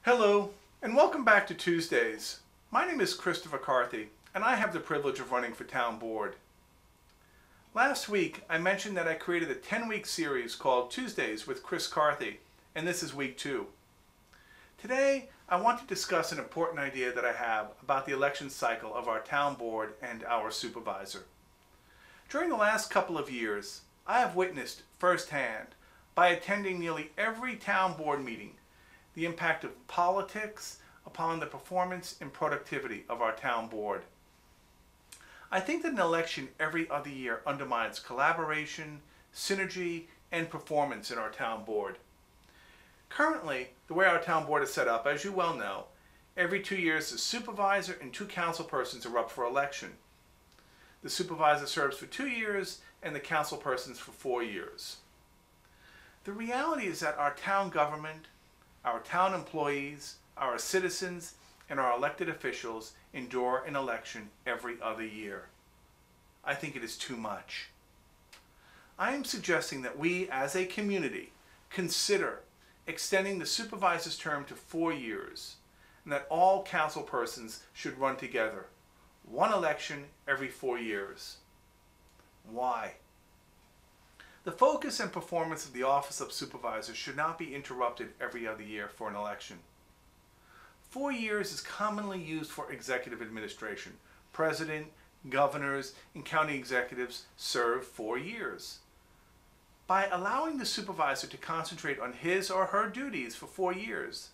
Hello, and welcome back to Tuesdays. My name is Chris Carthy, and I have the privilege of running for town board. Last week, I mentioned that I created a 10-week series called Tuesdays with Chris Carthy, and this is week 2. Today, I want to discuss an important idea that I have about the election cycle of our town board and our supervisor. During the last couple of years, I have witnessed firsthand, by attending nearly every town board meeting, the impact of politics upon the performance and productivity of our town board. I think that an election every other year undermines collaboration, synergy, and performance in our town board. Currently, the way our town board is set up, as you well know, every 2 years the supervisor and 2 council persons are up for election. The supervisor serves for 2 years and the council persons for 4 years. The reality is that our town government, our town employees, our citizens, and our elected officials endure an election every other year. I think it is too much. I am suggesting that we, as a community, consider extending the supervisor's term to 4 years, and that all council persons should run together, 1 election every 4 years. Why? The focus and performance of the office of supervisor should not be interrupted every other year for an election. 4 years is commonly used for executive administration. President, governors, and county executives serve 4 years. By allowing the supervisor to concentrate on his or her duties for 4 years,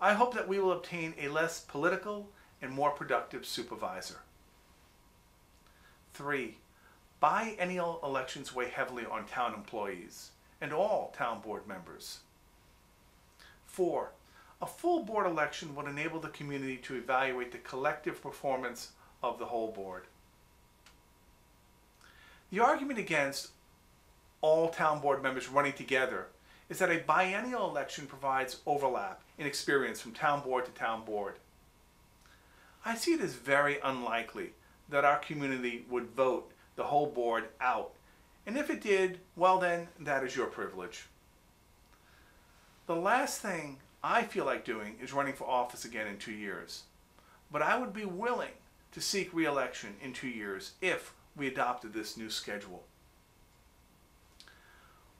I hope that we will obtain a less political and more productive supervisor. 3. Biennial elections weigh heavily on town employees and all town board members. 4. A full board election would enable the community to evaluate the collective performance of the whole board. The argument against all town board members running together is that a biennial election provides overlap in experience from town board to town board. I see it as very unlikely that our community would vote the whole board out, and if it did, well then, that is your privilege. The last thing I feel like doing is running for office again in 2 years, but I would be willing to seek re-election in 2 years if we adopted this new schedule.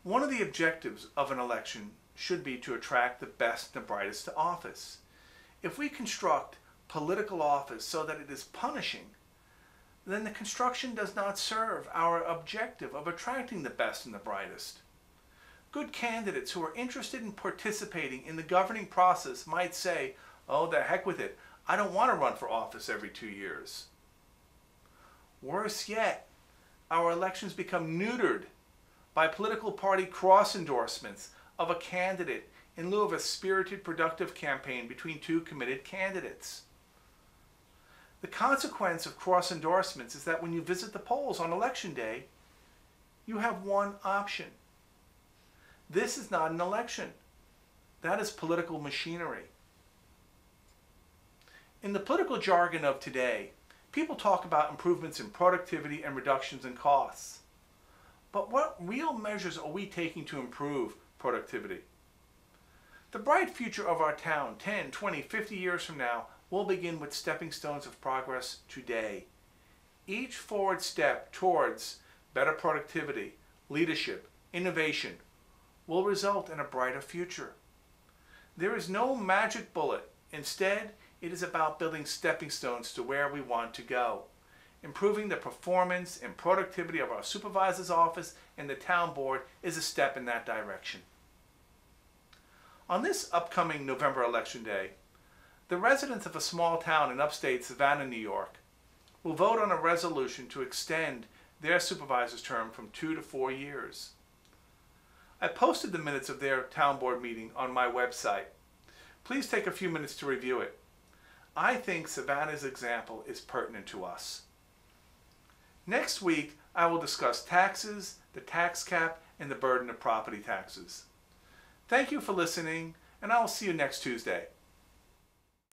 One of the objectives of an election should be to attract the best and the brightest to office. If we construct political office so that it is punishing, then the construction does not serve our objective of attracting the best and the brightest. Good candidates who are interested in participating in the governing process might say, "Oh, the heck with it, I don't want to run for office every 2 years." Worse yet, our elections become neutered by political party cross-endorsements of a candidate in lieu of a spirited, productive campaign between 2 committed candidates. The consequence of cross-endorsements is that when you visit the polls on election day, you have one option. This is not an election. That is political machinery. In the political jargon of today, people talk about improvements in productivity and reductions in costs. But what real measures are we taking to improve productivity? The bright future of our town 10, 20, 50 years from now will begin with stepping stones of progress today. Each forward step towards better productivity, leadership, innovation will result in a brighter future. There is no magic bullet. Instead, it is about building stepping stones to where we want to go. Improving the performance and productivity of our supervisor's office and the town board is a step in that direction. On this upcoming November election day, the residents of a small town in upstate Savannah, New York, will vote on a resolution to extend their supervisor's term from 2 to 4 years. I posted the minutes of their town board meeting on my website. Please take a few minutes to review it. I think Savannah's example is pertinent to us. Next week, I will discuss taxes, the tax cap, and the burden of property taxes. Thank you for listening, and I will see you next Tuesday.